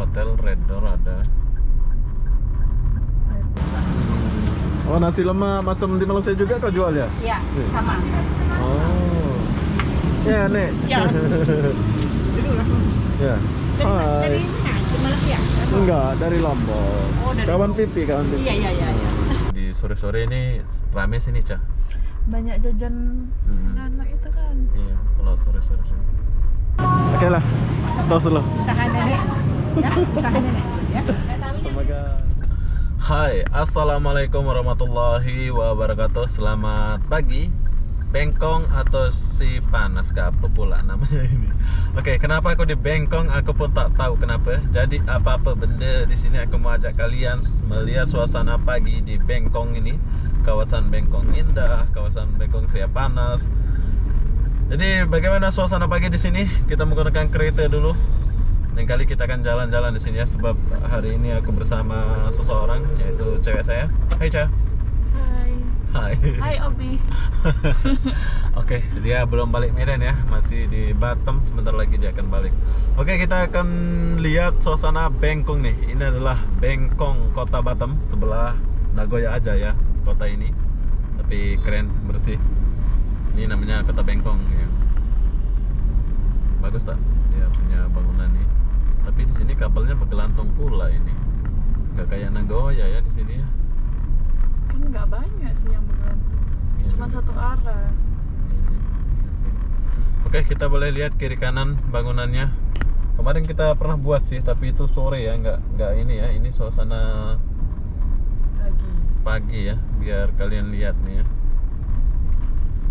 hotel Red Door ada. Oh, nasi lemak macam di Malaysia juga kau jual ya? Iya, sama. Oh. Ya, Nek. Ya. Ya. Dari Hai. mana? Di Malaysia? Enggak, dari Lombok. Oh, dari Kawan Lombok. pipi, kawan pipi. Iya. Di sore-sore ini rame sini, Cah. Banyak jajan anak itu kan. Iya, kalau sore-sore sini. Oke lah, tos dulu. Usaha nenek. Ya, usaha nenek. Ya. Semoga. Hai, assalamualaikum warahmatullahi wabarakatuh. Selamat pagi, Bengkong atau si panas ke apa pula namanya ini. Oke, kenapa aku di Bengkong? Aku pun tak tahu kenapa. Jadi apa-apa benda di sini aku mau ajak kalian melihat suasana pagi di Bengkong ini. Kawasan Bengkong Indah, kawasan Bengkong Siap Panas. Jadi bagaimana suasana pagi di sini? Kita menggunakan kereta dulu. Lain kali kita akan jalan-jalan di sini ya, sebab hari ini aku bersama seseorang, yaitu cewek saya. Hai, Ca. Hai. Hai. Obi. Oke, dia belum balik Medan ya, masih di Batam. Sebentar lagi dia akan balik. Oke, kita akan lihat suasana Bengkong nih. Ini adalah Bengkong, kota Batam, sebelah Nagoya aja ya, kota ini. Tapi keren, bersih. Ini namanya kota Bengkong ya. Bagus tak? Dia punya bangunan nih. Tapi di sini kapalnya bergelantung pula ini. Nggak kayak Nagoya ya di sini ya. Kan nggak banyak sih yang bergantung. Iya Cuma juga. satu arah. Iya sih. Oke, kita boleh lihat kiri kanan bangunannya. Kemarin kita pernah buat sih, tapi itu sore ya, nggak ini ya. Ini suasana pagi ya, biar kalian lihat nih ya.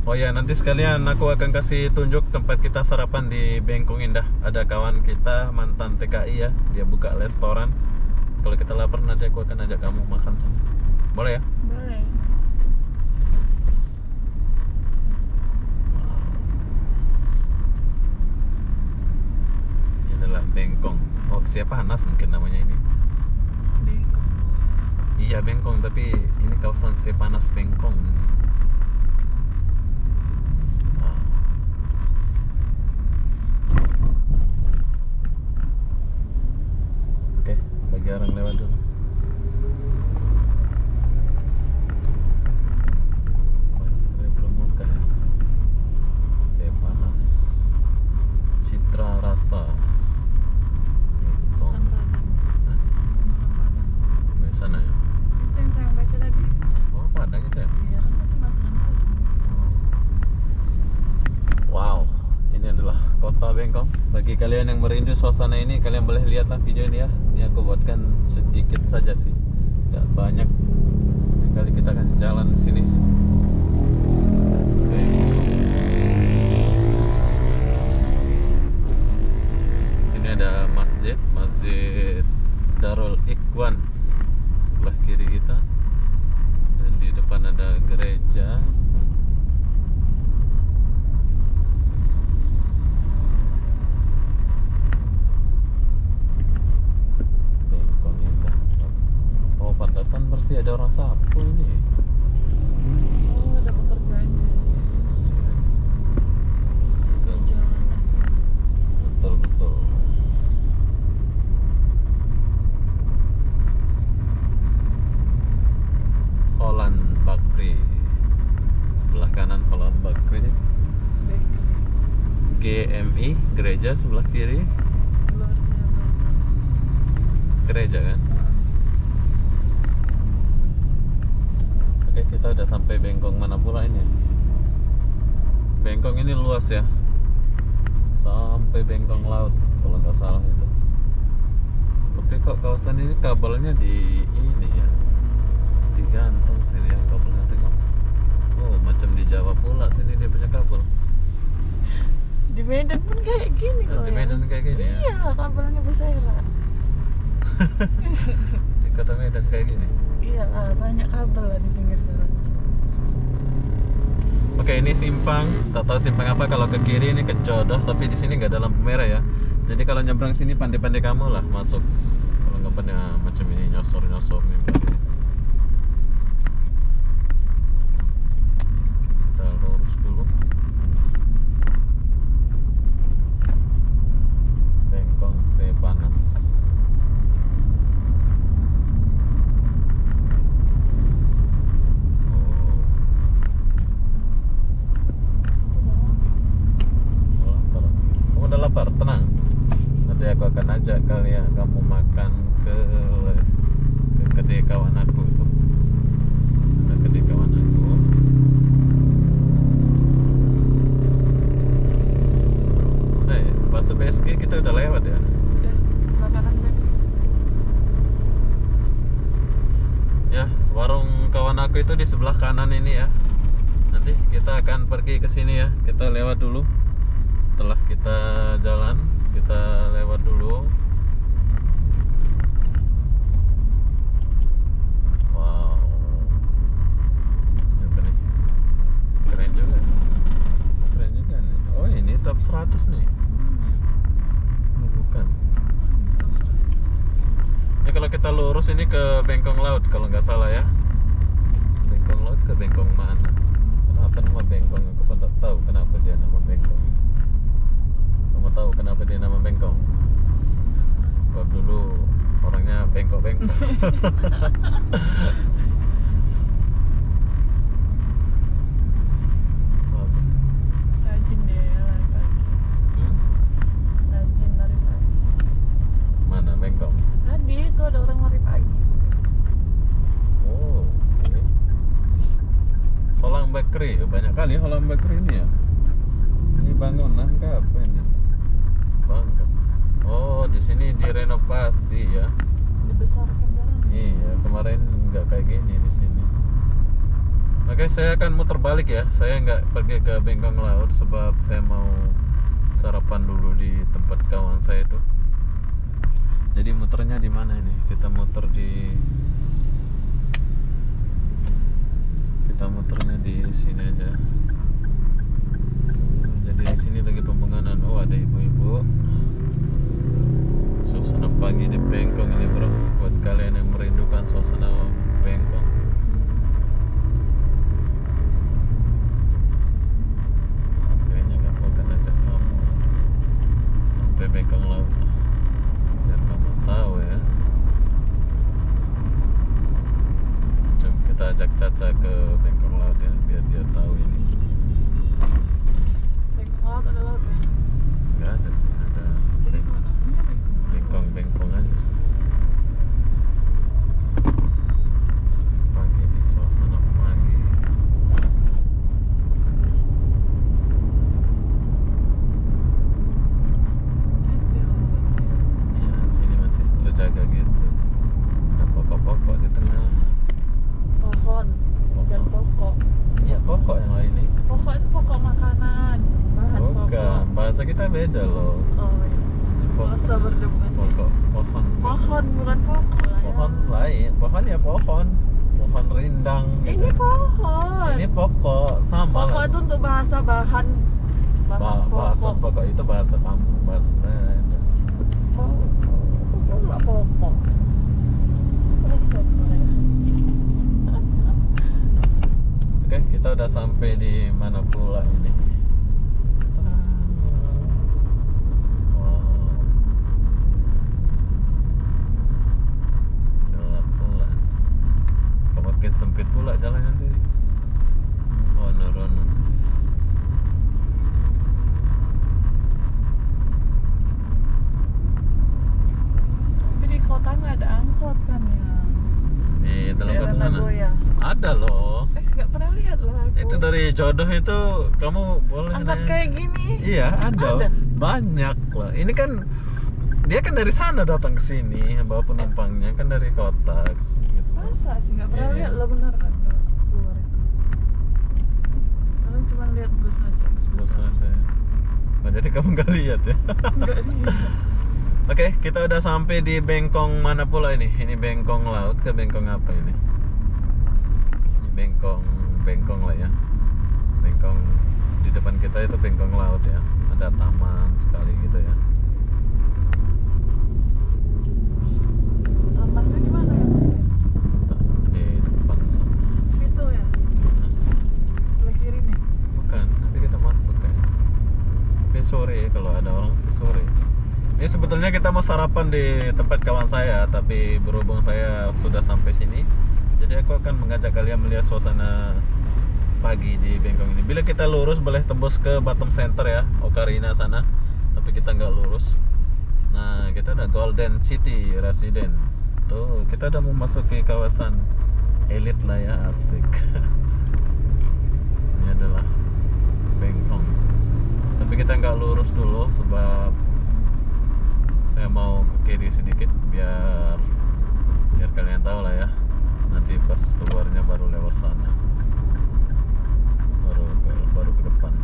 Oh ya, nanti sekalian aku akan kasih tunjuk tempat kita sarapan di Bengkong Indah. Ada kawan kita mantan TKI ya, dia buka restoran. Kalau kita lapar nanti aku akan ajak kamu makan sama. Boleh ya? Boleh. Ini adalah Bengkong. Oh, siapa Panas mungkin namanya ini. Bengkong. Iya, Bengkong, tapi ini kawasan Sepanas Bengkong. Ah. Oke, bagi orang lewat dulu. Ini belum buka ya. Sepanas Citra Rasa Bengkong. Hah? Di sana ya? Itu yang saya baca tadi. Oh, Padang itu ya? Iya kan itu Mas Padang. Wow, ini adalah kota Bengkong. Bagi kalian yang merindu suasana ini, kalian boleh lihatlah video ini ya. Ini aku buatkan sedikit saja sih, nggak banyak. Kali kita akan jalan di sini. Oke. Sini ada Masjid Darul Ikhwan sebelah kiri kita, dan di depan ada gereja. Bengkong Indah. Oh, pantasan bersih, ada orang sapu ini. Oh, ada pekerjaannya. Di jalanan. Betul. Holland Bakri. Sebelah kanan Holland Bakri. Bakery. GMI, gereja sebelah kiri. Luarnya banyak. Gereja kan? Oke, kita udah sampai Bengkong mana pula ini? Bengkong ini luas ya. Sampai Bengkong Laut kalau nggak salah itu. Tapi kok kawasan ini kabelnya di ini ya, digantung sini ya kabelnya, tengok. Oh, macam di Jawa pula sini dia punya kabel. Di Medan pun kayak gini Nah, kok di ya. Medan kayak gini ya. Iya, kabelnya bersera. Di kota Medan kayak gini. Iya lah, banyak kabel lah di pinggir jalan. Oke, ini simpang. Tak tahu simpang apa. Kalau ke kiri ini ke Jodoh, tapi di sini nggak ada lampu merah ya. Jadi kalau nyebrang sini pandai-pandai kamu lah masuk. Kalau nggak pandai macam ini nyosor nih. Kita lurus dulu. Bengkong Sepanas. makan ke kedai kawan aku itu. Ada kedai kawan aku. Pas BSG kita udah lewat ya. Udah sebelah kanan Ben. Ya, warung kawan aku itu di sebelah kanan ini ya. Nanti kita akan pergi ke sini ya. Kita lewat dulu. Setelah kita jalan, kita lewat dulu. Wow. Apa nih? Keren juga. Keren juga nih. Oh, ini top 100 nih. Oh, bukan. Ini kalau kita lurus ini ke Bengkong Laut kalau nggak salah ya. Bengkong Laut ke Bengkong mana? Kenapa nama Bengkong? Aku pun tak tahu kenapa dia nama Bengkong. Kamu tahu kenapa dia nama Bengkong? Sebab dulu orangnya bengkok-bengkok. Bagus. Rajin deh ya lari pagi. Hmm? Rajin lari pagi. Mana Bengkong? Tadi itu ada orang lari pagi. Oh, oke. Holland Bakery, banyak kali Holland Bakery ini ya. Ini bangunan kah apa ini? Bangka. Oh, di sini direnovasi ya. Dibesarkan jalan. Iya, kemarin nggak kayak gini di sini. Oke, saya akan muter balik ya. Saya nggak pergi ke Bengkong Laut sebab saya mau sarapan dulu di tempat kawan saya itu. Jadi muternya di mana ini? Kita muternya di sini aja. Jadi di sini lagi pembangunan. Oh, ada ibu-ibu. Suasana pagi di Bengkong ini, bro. Buat kalian yang merindukan suasana Bengkong. Kayaknya kamu akan ajak kamu sampai Bengkong Laut. Biar kamu tahu ya. Coba kita ajak Caca ke Bengkong Laut ya, biar dia tahu ini. Bengkong laut ada laut ya? Nggak ada sih, ada Jadi kalau namanya Bengkong aja sih. Pagi nih, suasana pagi. cantik lautnya. Iya, di sini masih terjaga gitu. Ada pokok-pokok di tengah. Pohon dan pokok. Iya, pokok yang lain nih. Pokok itu pokok makanan. Bahan Bukan, pokok. bahasa kita beda loh. Oh iya. Ini Bahasa berdebat. Pokok, pohon. Pohon bukan pokok lah ya. Pohon lain, pohon ya pohon. Pohon rindang. Ini gitu. pohon. Ini pokok, sama Pokok lah. itu untuk bahasa bahan Bahasa pokok. pokok itu bahasa kamu, bahasa saya. Itu nggak pokok. Pokok namanya. Oke, kita udah sampai di mana pula ini? Wow. Gelap pula. Kok makin sempit pula jalannya sini. Oh, Norono. Tapi di kota nggak ada angkot kan ya? Di dalam Daerah kota mana? Nagoya. Ada loh. Nggak pernah lihat loh aku. Itu dari jodoh itu kamu boleh angkot naik. kayak gini. Iya, ada. Ada? Banyak lah. Ini kan dia kan dari sana datang ke sini bawa penumpangnya kan dari kota ke sini gitu. Masa sih nggak pernah Iya. lihat loh bener kan kalau keluar itu. Kalian cuma lihat bus aja, bus Bos besar. ada. Oh, jadi kamu nggak lihat ya? Nggak lihat. Oke, kita udah sampai di Bengkong mana pula ini? Ini Bengkong Laut ke Bengkong apa ini? Ini Bengkong lah ya. Bengkong di depan kita itu Bengkong Laut ya. Ada taman sekali gitu ya. Tamannya di mana ya? Di depan sana. Situ ya. Sebelah kiri nih. Bukan, nanti kita masuk kayaknya. Tapi sore kalau ada orang sih sore. Ini sebetulnya kita mau sarapan di tempat kawan saya, tapi berhubung saya sudah sampai sini, jadi aku akan mengajak kalian melihat suasana pagi di Bengkong ini. Bila kita lurus boleh tembus ke Batam Center ya, Ocarina sana, tapi kita nggak lurus. Nah, kita ada Golden City Resident. Tuh, kita udah memasuki kawasan elit lah ya, asik. Ini adalah Bengkong. Tapi kita nggak lurus dulu sebab saya mau ke kiri sedikit biar kalian tahu lah ya. Nanti pas keluarnya baru lewat sana. Baru ke depan.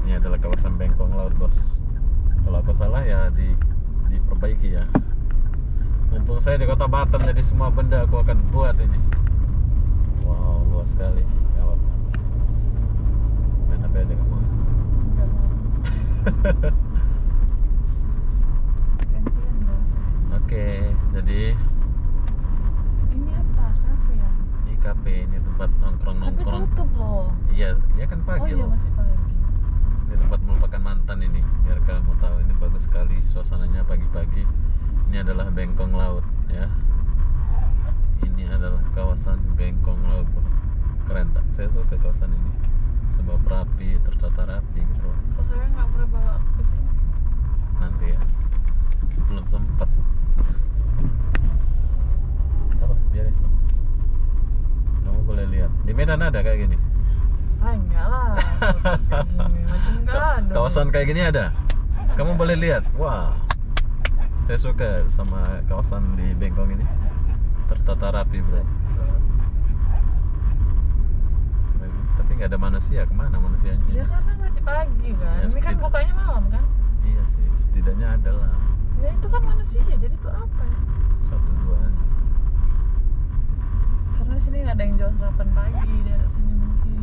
Ini adalah kawasan Bengkong Laut, bos. Kalau aku salah ya diperbaiki ya. Mumpung saya di Kota Batam, jadi semua benda aku akan buat ini. Wow, luas sekali. Gawat. Main apa aja kamu? Enggak mau. Gantian bos. Oke, jadi Ini apa? Kafe ya? ini kafe, ini tempat Tapi nongkrong-nongkrong. tutup loh. Iya, iya kan Oh pagi iya loh. masih pagi. Ini tempat melupakan mantan ini. Biar kamu tahu, ini bagus sekali suasananya pagi-pagi. Ini adalah Bengkong Laut ya. Ini adalah kawasan Bengkong Laut, bro. Keren tak? Saya suka kawasan ini. Sebab rapi, tertata rapi gitu loh. Kok saya nggak pernah bawa ke sini? Nanti ya. Belum sempat. Apa? Biarin. Kamu boleh lihat. Di Medan ada kayak gini. Ah enggak lah. Ini macam enggak ada. Kawasan kayak gini ada. Kamu boleh lihat. Wah. Saya suka sama kawasan di Bengkong ini. Tertata rapi, bro. Keren. Tapi nggak ada manusia. Kemana manusianya? Ya karena masih pagi kan. Ya, Ini kan setid- bukanya malam kan. Iya sih. Setidaknya ada lah. Ya itu kan manusia. Jadi itu apa ya? 1-2 aja sih. Karena di sini nggak ada yang jual sarapan pagi daerah sini mungkin.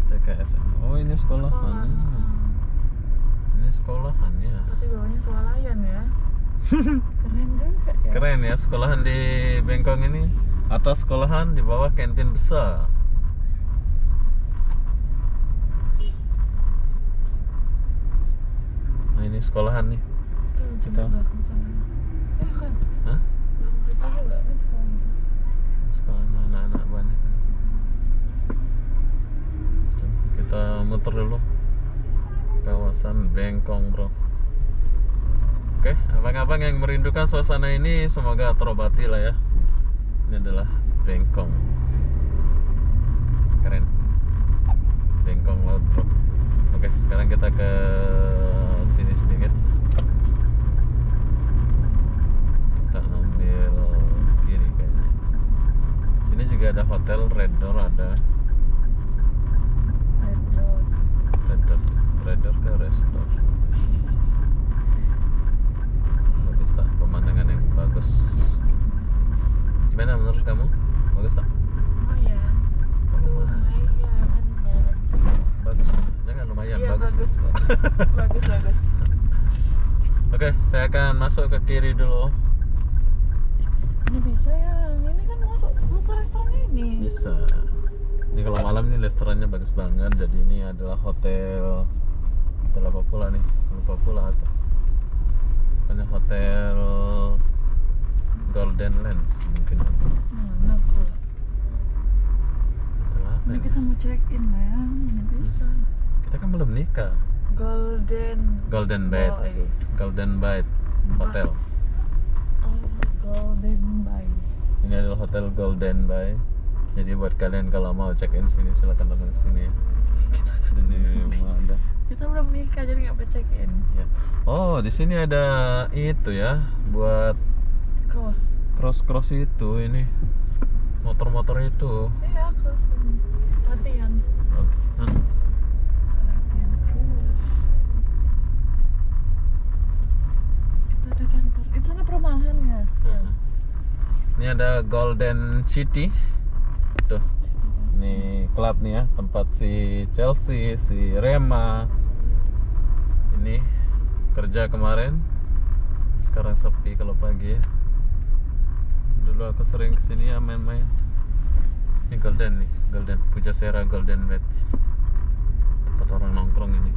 TKSM. Oh, ini sekolahan. Sekolah. Ini sekolahan ya. Tapi bawahnya swalayan ya. Keren juga ya. Keren ya, sekolahan di Bengkong ini. Atas sekolahan, di bawah kantin besar. Nah, ini sekolahan nih. Tuh, coba Kita- belakang sana. Ya kan. Hah? Belakang kita juga kan sekolah itu. Sekolahnya anak-anak banyak kan. Coba kita muter dulu kawasan Bengkong, bro. Oke, abang-abang yang merindukan suasana ini semoga terobati lah ya. Ini adalah Bengkong. Keren. Bengkong Laut, bro. Oke, sekarang kita ke sini sedikit. Kita ambil kiri kayaknya. Sini juga ada hotel Red Door, ada Red Door ke Restor. Bagus tak? Pemandangan yang bagus. Gimana menurut kamu? Bagus tak? Oh iya. Kok lumayan? Lumayan. Bagus. Jangan lumayan, Iya bagus. bagus bagus. Bagus bagus. Oke, saya akan masuk ke kiri dulu. Ini bisa ya. Ini kan masuk mau ke restoran ini. Bisa. Ini kalau malam nih restorannya bagus banget. Jadi ini adalah hotel apa pula nih? Lupa pula apa. Pokoknya hotel Golden Lens mungkin. Mana pula? Hotel apa Ini ini? kita mau check in lah ya. Ini bisa. Kita kan belum nikah. Golden Bed. Boy. Golden Bed Hotel. Oh, Golden Bay. Ini adalah hotel Golden Bay. Jadi buat kalian kalau mau check in sini silakan datang ke sini ya. Ini mau ada. Kita belum nikah jadi nggak boleh check in. Ya. Oh, di sini ada itu ya, buat Cross. cross itu ini. Motor-motor itu. Iya cross. Latihan. Hah? Latihan cross. Itu ada kantor. Itu ada perumahan ya. Heeh. Ini ada Golden City. Tuh. Ini klub nih ya, tempat si Chelsea, si Rema. Ini kerja kemarin. Sekarang sepi kalau pagi ya. Dulu aku sering kesini ya main-main. Ini Golden nih, Golden Pujasera Golden Beds. Tempat orang nongkrong ini.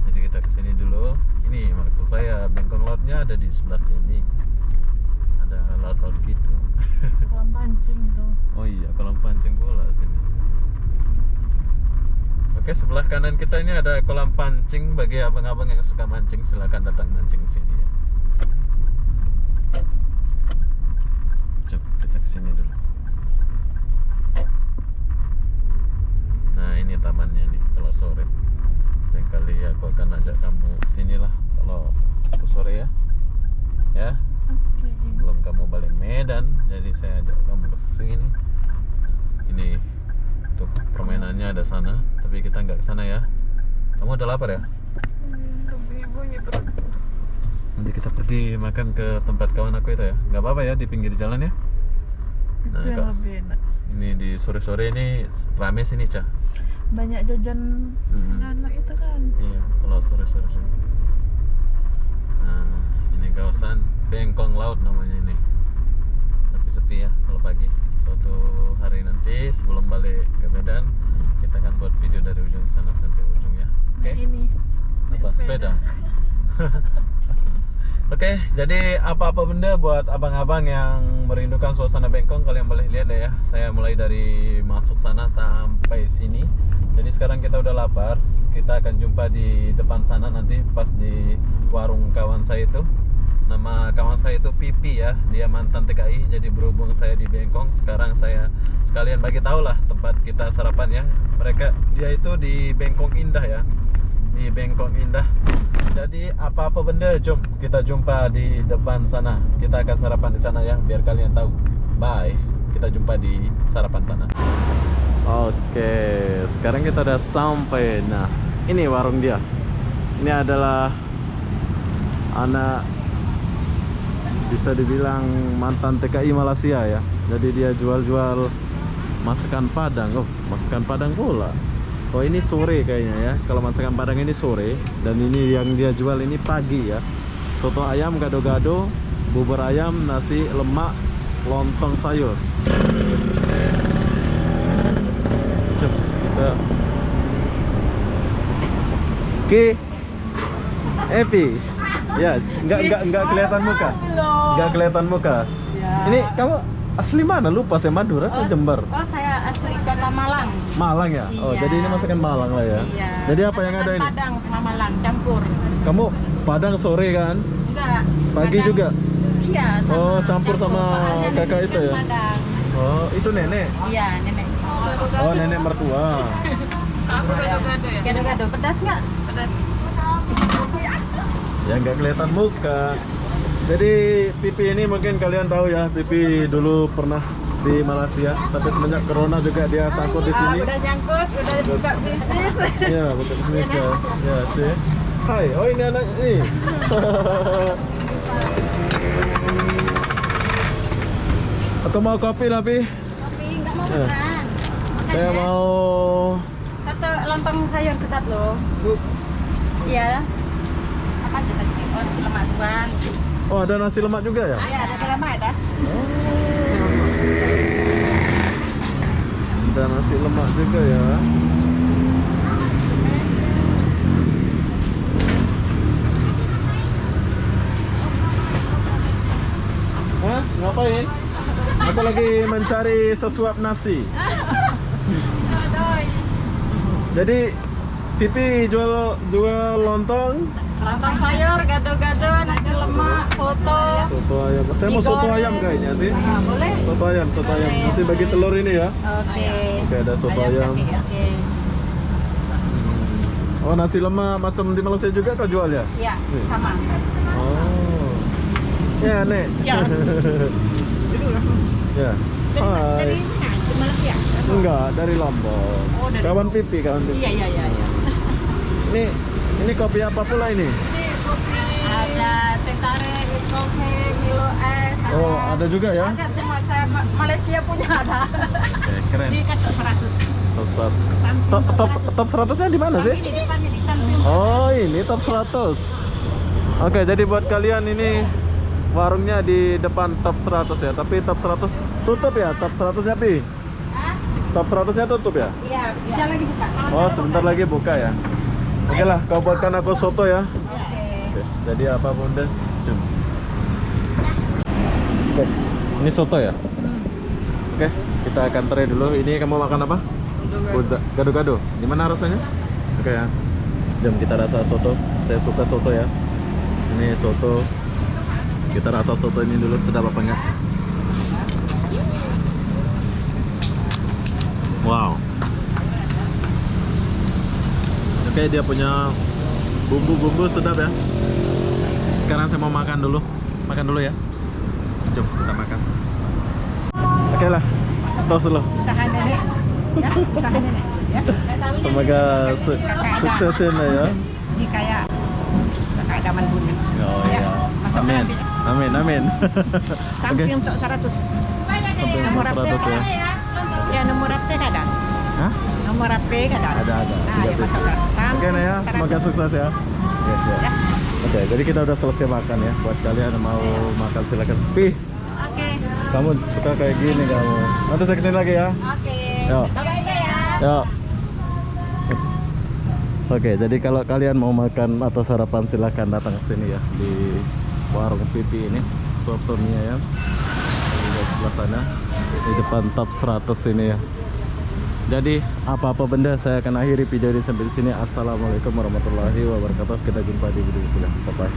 Jadi kita kesini dulu. Ini maksud saya Bengkong Lautnya ada di sebelah sini. Ada laut-laut gitu. Kolam pancing tuh. Oh iya, kolam pancing bola sini. Oke, sebelah kanan kita ini ada kolam pancing. Bagi abang-abang yang suka mancing, silakan datang mancing sini ya. Coba kita kesini dulu. Nah, ini tamannya nih kalau sore. Lain kali aku akan ajak kamu kesini lah kalau waktu sore ya. Ya, Oke. sebelum kamu balik Medan, jadi saya ajak kamu ke sini. Ini tuh permainannya ada sana, tapi kita nggak ke sana ya. Kamu udah lapar ya? Lebih bunyi perutku. Nanti kita pergi makan ke tempat kawan aku itu ya. Nggak apa-apa ya, di pinggir jalan ya. Nah, Itu yang lebih enak. ini di sore-sore ini rame sini, Cah. Banyak jajan anak itu kan. Iya, kalau sore-sore sini. Nah, ini kawasan Bengkong Laut namanya ini. Tapi sepi ya kalau pagi. Suatu hari nanti sebelum balik ke Medan, kita akan buat video dari ujung sana sampai ujung ya. Oke? Nah, ini. Apa sepeda? Oke, jadi apa-apa benda buat abang-abang yang merindukan suasana Bengkong, kalian boleh lihat deh ya. Saya mulai dari masuk sana sampai sini. Jadi sekarang kita udah lapar. Kita akan jumpa di depan sana nanti pas di warung kawan saya itu. Nama kawan saya itu Pipi ya. Dia mantan TKI. Jadi berhubung saya di Bengkong, sekarang saya sekalian bagi tahu lah tempat kita sarapan ya. Dia itu di Bengkong Indah ya. Di Bengkong Indah. Jadi apa-apa benda, jom kita jumpa di depan sana. Kita akan sarapan di sana ya, biar kalian tahu. Bye. Kita jumpa di sarapan sana. Oke, sekarang kita udah sampai. Nah, ini warung dia. Ini adalah anak, bisa dibilang mantan TKI Malaysia ya. Jadi dia jual-jual masakan Padang. Oh, masakan Padang pula. Oh, ini sore kayaknya ya. Kalau masakan Padang ini sore. Dan ini yang dia jual ini pagi ya. Soto ayam gado-gado, bubur ayam, nasi lemak, lontong sayur. Cep, kita Oke. Epi. Ya, enggak kelihatan muka. Enggak kelihatan muka. Ini kamu asli mana? Lupa saya, Madura atau Jember? Oh, saya asli kota Malang. Malang ya? Oh, Iya. jadi ini masakan Malang lah ya. Iya. Jadi apa yang ada ini? Padang sama Malang campur. Kamu Padang sore kan? Enggak. Pagi Padang. juga? Iya, sama. Oh, campur sama Soalnya kakak nenek itu kan ya? Padang. Oh, itu nenek? Iya, nenek. Oh, nenek mertua. Aku gado-gado ya. Gado-gado pedas nggak? Pedas. Ya nggak kelihatan muka. Jadi Pipi ini mungkin kalian tahu ya, Pipi dulu pernah di Malaysia, tapi semenjak corona juga dia sangkut di sini. Udah nyangkut, udah buka bisnis. Iya, buka bisnis ya. Ya, Cik. Hai, oh ini anak ini. Aku mau kopi lah, Pi. Kopi nggak mau Eh. makan. Saya Makan ya. mau Satu lontong sayur sedap loh. Iya. Apa aja tadi? Oh, nasi lemak doang. Oh, ada nasi lemak juga ya? Iya, nasi lemak ada. Ada nasi lemak juga ya. Hah? Ngapain? Aku lagi mencari sesuap nasi. Jadi Pipi jual lontong, Lontong sayur, gado-gado, nasi lemak, soto. soto ayam. Saya mau soto ayam kayaknya sih. Nah, boleh. Soto ayam. Boleh. Nanti bagi telur ini ya. Oke. Oke, ada soto ayam. kasih, Oke. Oh, nasi lemak macam di Malaysia juga kau jual ya? Iya, sama. Oh. Ya, Nek. Ya. Ya. Dari Hai. mana? Di Malaysia? Enggak, dari Lombok. Oh, dari Kawan Pipi, kawan Pipi. Iya. Ini kopi apa pula ini? Ada teh tarik, kopi, Milo es. Oh, ada juga ya? Ada semua, saya Malaysia punya ada. Oke, keren. Ini kan top 100. Top 100-nya di mana sih? Di depan di samping. Oh, ini top 100. Oke, jadi buat kalian ini warungnya di depan top 100 ya. Tapi top 100 tutup ya? Top 100-nya, Pi? Hah? Top 100-nya tutup ya? Iya, sebentar lagi buka. Oh, sebentar lagi buka ya. Oke lah, kau buatkan aku soto ya. Oke. Oke, jadi apa bunda? Jom. Oke, ini soto ya? Oke, kita akan try dulu. Ini kamu makan apa? Gado-gado. Gimana rasanya? Oke ya. Jom kita rasa soto. Saya suka soto ya. Ini soto. Kita rasa soto ini dulu, sedap apa enggak? Wow. Oke, dia punya bumbu-bumbu sedap ya. Sekarang saya mau makan dulu. Makan dulu ya. Jom kita makan. Oke lah. Tos dulu. Usaha nenek. Ya, usaha nenek. Ya. Semoga suksesin ya. Ini kayak zaman dulu. Oh Ya, iya. masuk Amin. nanti. Amin, amin. Samping untuk 100. Sampai Nomor HP 100 ya. Ya, nomor HP ada. Hah? Nomor HP ada. Ada. Nah, ya masukkan. Oke Naya, semoga sukses ya. Ya. Oke, jadi kita udah selesai makan ya. Buat kalian yang mau makan silakan. Pih, Oke. kamu suka kayak gini kamu. Nanti saya kesini lagi ya. Oke. Yo. Bye-bye ya. Ya. Oke, jadi kalau kalian mau makan atau sarapan silahkan datang ke sini ya di warung Pipi ini, soto mie ayam. Di sebelah sana di depan top 100 ini ya. Jadi apa-apa benda saya akan akhiri video ini sampai di sini. Assalamualaikum warahmatullahi wabarakatuh. Kita jumpa di video berikutnya. Bye bye.